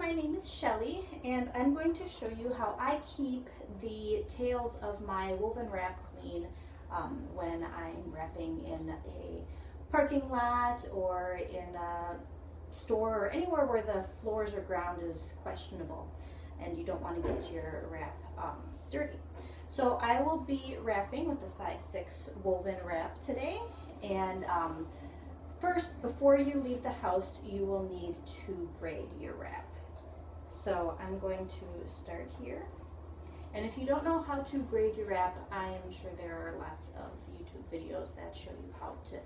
my name is Shelly, and I'm going to show you how I keep the tails of my woven wrap clean when I'm wrapping in a parking lot or in a store or anywhere where the floors or ground is questionable and you don't want to get your wrap dirty. So I will be wrapping with a size 6 woven wrap today, and first, before you leave the house, you will need to braid your wrap. So I'm going to start here. And if you don't know how to braid your wrap, I am sure there are lots of YouTube videos that show you how to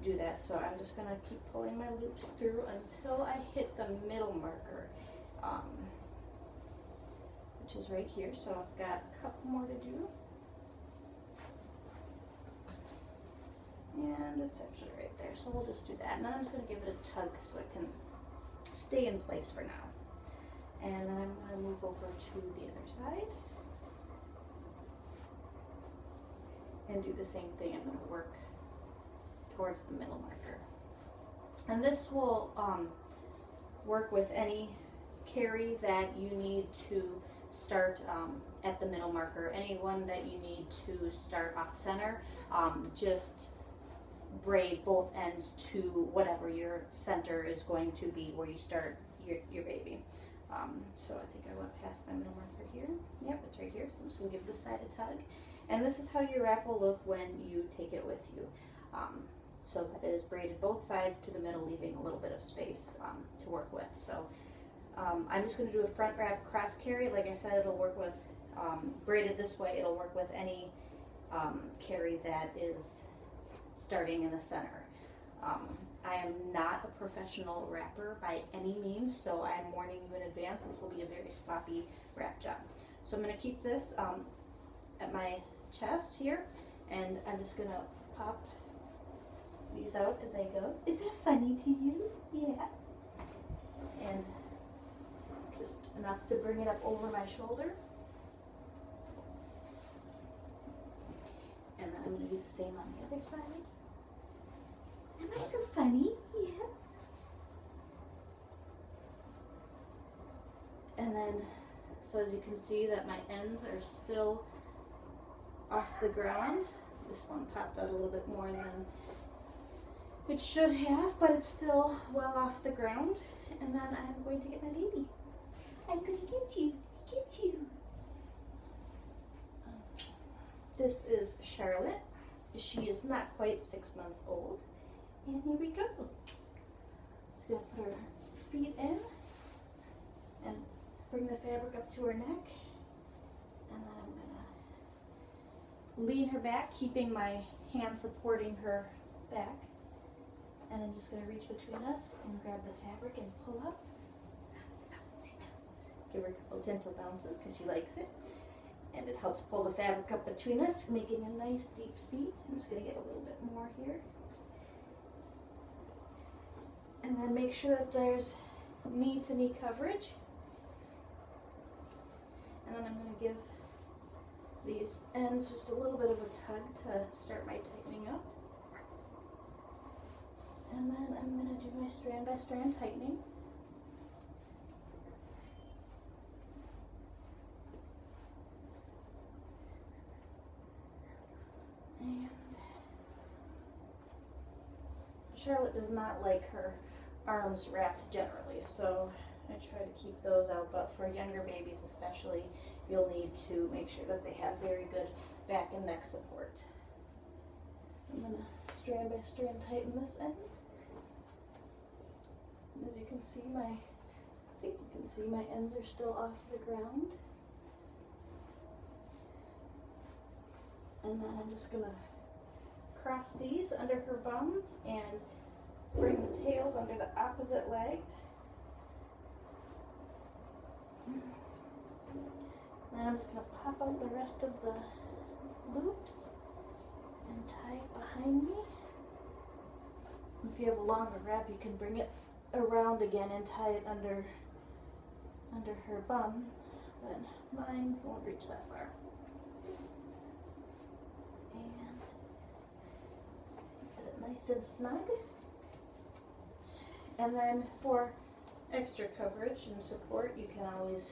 do that. So I'm just gonna keep pulling my loops through until I hit the middle marker, which is right here. So I've got a couple more to do. And it's actually right there, so we'll just do that. And then I'm just going to give it a tug so it can stay in place for now. And then I'm going to move over to the other side and do the same thing. I'm going to work towards the middle marker. And this will work with any carry that you need to start at the middle marker. Any one that you need to start off center, just braid both ends to whatever your center is going to be where you start your baby. So I think I went past my middle marker here. Yep, it's right here. So I'm just going to give this side a tug. And this is how your wrap will look when you take it with you. So that it is braided both sides to the middle, leaving a little bit of space to work with. So I'm just going to do a front wrap cross carry. Like I said, it'll work with, braided this way, it'll work with any carry that is starting in the center. I am not a professional wrapper by any means, so I'm warning you in advance, this will be a very sloppy wrap job. So I'm going to keep this at my chest here, and I'm just going to pop these out as I go. Is that funny to you? Yeah. And just enough to bring it up over my shoulder. And then I'm going to do the same on the other side. Am I so funny? Yes. And then, so as you can see that my ends are still off the ground. This one popped out a little bit more than it should have, but it's still well off the ground. And then I'm going to get my baby. I'm going to get you. Get you. This is Charlotte. She is not quite 6 months old. And here we go. Just going to put her feet in and bring the fabric up to her neck. And then I'm going to lean her back, keeping my hand supporting her back. And I'm just going to reach between us and grab the fabric and pull up. Give her a couple gentle bounces because she likes it. And it helps pull the fabric up between us, making a nice deep seat. I'm just going to get a little bit more here. And then make sure that there's knee to knee coverage. And then I'm going to give these ends just a little bit of a tug to start my tightening up. And then I'm going to do my strand by strand tightening. And Charlotte does not like her arms wrapped generally, so I try to keep those out, but for younger babies especially, you'll need to make sure that they have very good back and neck support. I'm going to strand by strand tighten this end. And as you can see, I think you can see my ends are still off the ground. And then I'm just going to cross these under her bum and bring the tails under the opposite leg. And I'm just going to pop out the rest of the loops and tie it behind me. If you have a longer wrap, you can bring it around again and tie it under her bum, but mine won't reach that far. And get it nice and snug. And then for extra coverage and support, you can always,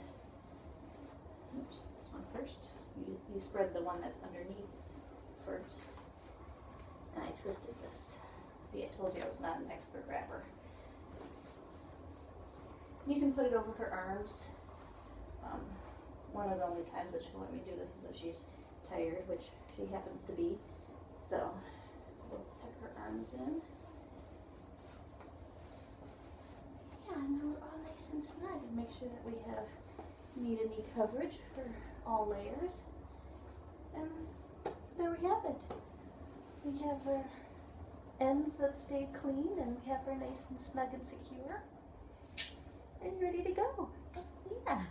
oops, this one first. You spread the one that's underneath first. And I twisted this. See, I told you I was not an expert wrapper. You can put it over her arms. One of the only times that she'll let me do this is if she's tired, which she happens to be. So we'll tuck her arms in. Yeah, and now we're all nice and snug, and make sure that we have knee-to-knee coverage for all layers. And there we have it. We have our ends that stay clean, and we have her nice and snug and secure. And ready to go. Yeah.